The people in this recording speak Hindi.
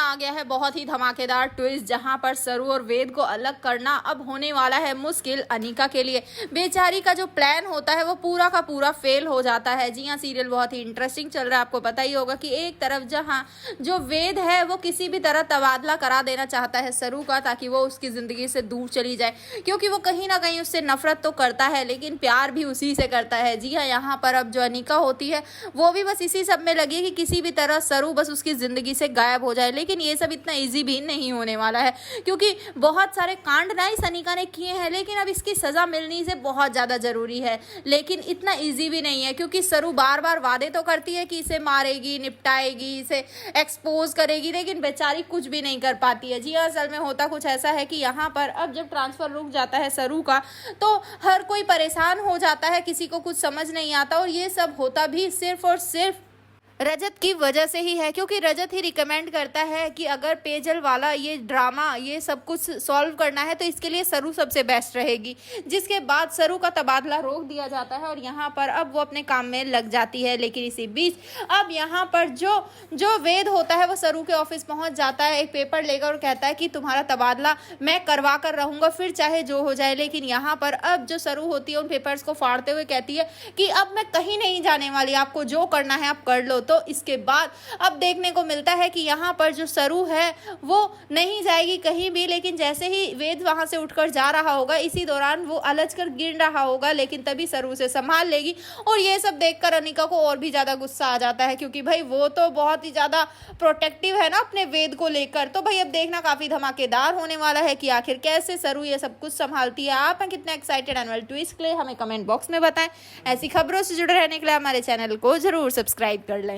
आ गया है बहुत ही धमाकेदार ट्विस्ट, जहां पर सरू और वेद को अलग करना अब होने वाला है मुश्किल अनिका के लिए। बेचारी का जो प्लान होता है वो पूरा का पूरा फेल हो जाता है। जी हाँ, सीरियल बहुत ही इंटरेस्टिंग चल रहा है। आपको पता ही होगा कि एक तरफ जहां जो वेद है वो किसी भी तरह तबादला करा देना चाहता है सरू का, ताकि वो उसकी जिंदगी से दूर चली जाए, क्योंकि वो कहीं ना कहीं उससे नफरत तो करता है लेकिन प्यार भी उसी से करता है। जी हाँ, यहाँ पर अब जो अनिका होती है वो भी बस इसी सब में लगी कि किसी भी तरह सरू बस उसकी जिंदगी से गायब हो जाए। लेकिन ये सब इतना इजी भी नहीं होने वाला है, क्योंकि बहुत सारे कांड ना इस अनिका ने किए हैं, लेकिन अब इसकी सजा मिलनी से बहुत ज्यादा जरूरी है। लेकिन इतना इजी भी नहीं है, क्योंकि सरू बार बार वादे तो करती है कि इसे मारेगी, निपटाएगी, इसे एक्सपोज करेगी, लेकिन बेचारी कुछ भी नहीं कर पाती है। जी हाँ, असल में होता कुछ ऐसा है कि यहाँ पर अब जब ट्रांसफर रुक जाता है सरू का, तो हर कोई परेशान हो जाता है, किसी को कुछ समझ नहीं आता। और ये सब होता भी सिर्फ और सिर्फ रजत की वजह से ही है, क्योंकि रजत ही रिकमेंड करता है कि अगर पेजल वाला ये ड्रामा ये सब कुछ सॉल्व करना है तो इसके लिए सरू सबसे बेस्ट रहेगी। जिसके बाद सरू का तबादला रोक दिया जाता है और यहाँ पर अब वो अपने काम में लग जाती है। लेकिन इसी बीच अब यहाँ पर जो वेद होता है वो सरू के ऑफिस पहुँच जाता है एक पेपर लेकर और कहता है कि तुम्हारा तबादला मैं करवा कर रहूँगा, फिर चाहे जो हो जाए। लेकिन यहाँ पर अब जो सरू होती है उन पेपर्स को फाड़ते हुए कहती है कि अब मैं कहीं नहीं जाने वाली, आपको जो करना है आप कर लो। तो इसके बाद अब देखने को मिलता है कि यहाँ पर जो सरू है वो नहीं जाएगी कहीं भी, लेकिन जैसे ही वेद वहां से उठकर जा रहा होगा इसी दौरान वो अलझ कर गिर रहा होगा, लेकिन तभी सरू उसे संभाल लेगी। और ये सब देखकर अनिका को और भी ज्यादा गुस्सा आ जाता है, क्योंकि भाई वो तो बहुत ही ज्यादा प्रोटेक्टिव है ना अपने वेद को लेकर। तो भाई अब देखना काफी धमाकेदार होने वाला है कि आखिर कैसे सरू ये सब कुछ संभालती है। आप हैं कितने एक्साइटेड एनुअल ट्विस्ट के लिए हमें कमेंट बॉक्स में बताएं। ऐसी खबरों से जुड़े रहने के लिए हमारे चैनल को जरूर सब्सक्राइब कर लें।